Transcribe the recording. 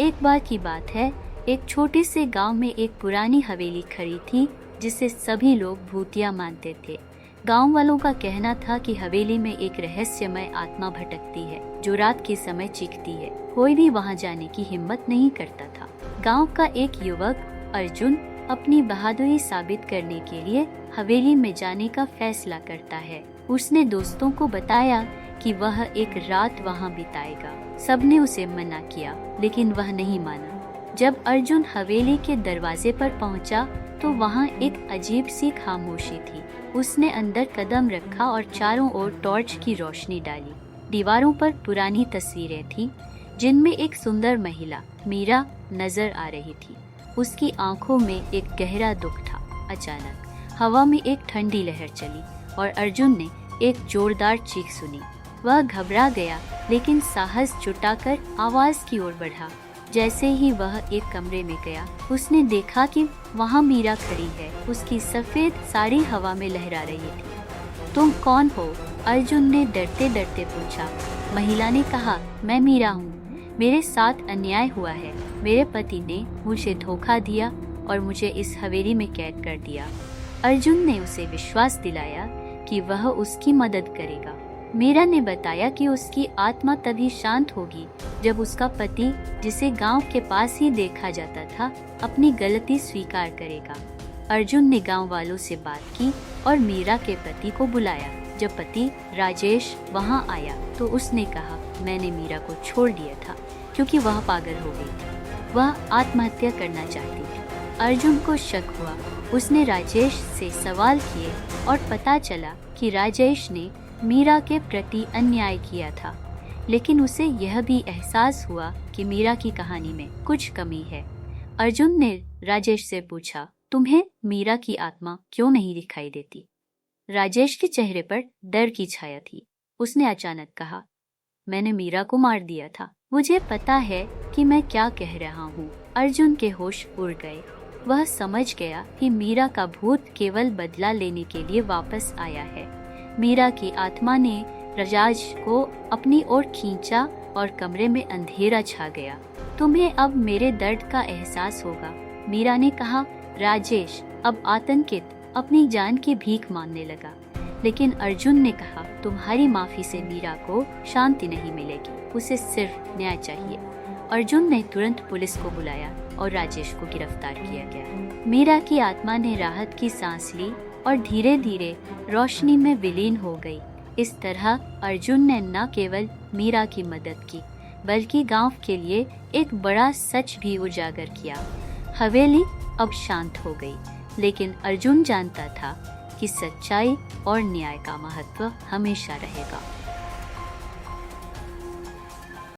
एक बार की बात है, एक छोटे से गांव में एक पुरानी हवेली खड़ी थी जिसे सभी लोग भूतिया मानते थे। गांव वालों का कहना था कि हवेली में एक रहस्यमय आत्मा भटकती है जो रात के समय चीखती है। कोई भी वहां जाने की हिम्मत नहीं करता था। गांव का एक युवक अर्जुन अपनी बहादुरी साबित करने के लिए हवेली में जाने का फैसला करता है। उसने दोस्तों को बताया कि वह एक रात वहां बिताएगा। सबने उसे मना किया, लेकिन वह नहीं माना। जब अर्जुन हवेली के दरवाजे पर पहुंचा तो वहां एक अजीब सी खामोशी थी। उसने अंदर कदम रखा और चारों ओर टॉर्च की रोशनी डाली। दीवारों पर पुरानी तस्वीरें थीं, जिनमें एक सुंदर महिला मीरा नजर आ रही थी। उसकी आंखों में एक गहरा दुख था। अचानक हवा में एक ठंडी लहर चली और अर्जुन ने एक जोरदार चीख सुनी। वह घबरा गया, लेकिन साहस जुटाकर आवाज की ओर बढ़ा। जैसे ही वह एक कमरे में गया, उसने देखा कि वहां मीरा खड़ी है। उसकी सफेद साड़ी हवा में लहरा रही थी। तुम कौन हो? अर्जुन ने डरते डरते पूछा। महिला ने कहा, मैं मीरा हूँ। मेरे साथ अन्याय हुआ है। मेरे पति ने मुझे धोखा दिया और मुझे इस हवेली में कैद कर दिया। अर्जुन ने उसे विश्वास दिलाया कि वह उसकी मदद करेगा। मीरा ने बताया कि उसकी आत्मा तभी शांत होगी जब उसका पति, जिसे गांव के पास ही देखा जाता था, अपनी गलती स्वीकार करेगा। अर्जुन ने गांव वालों से बात की और मीरा के पति को बुलाया। जब पति राजेश वहां आया तो उसने कहा, मैंने मीरा को छोड़ दिया था क्योंकि वह पागल हो गई थी। वह आत्महत्या करना चाहती थी। अर्जुन को शक हुआ। उसने राजेश से सवाल किए और पता चला कि राजेश ने मीरा के प्रति अन्याय किया था, लेकिन उसे यह भी एहसास हुआ कि मीरा की कहानी में कुछ कमी है। अर्जुन ने राजेश से पूछा, तुम्हें मीरा की आत्मा क्यों नहीं दिखाई देती? राजेश के चेहरे पर डर की छाया थी। उसने अचानक कहा, मैंने मीरा को मार दिया था। मुझे पता है कि मैं क्या कह रहा हूँ। अर्जुन के होश उड़ गए। वह समझ गया कि मीरा का भूत केवल बदला लेने के लिए वापस आया है। मीरा की आत्मा ने राजेश को अपनी ओर खींचा और कमरे में अंधेरा छा गया। तुम्हें अब मेरे दर्द का एहसास होगा, मीरा ने कहा। राजेश अब आतंकित अपनी जान की भीख मांगने लगा, लेकिन अर्जुन ने कहा, तुम्हारी माफी से मीरा को शांति नहीं मिलेगी, उसे सिर्फ न्याय चाहिए। अर्जुन ने तुरंत पुलिस को बुलाया और राजेश को गिरफ्तार किया गया। मीरा की आत्मा ने राहत की सांस ली और धीरे धीरे रोशनी में विलीन हो गई। इस तरह अर्जुन ने न केवल मीरा की मदद की, बल्कि गांव के लिए एक बड़ा सच भी उजागर किया। हवेली अब शांत हो गई, लेकिन अर्जुन जानता था कि सच्चाई और न्याय का महत्व हमेशा रहेगा।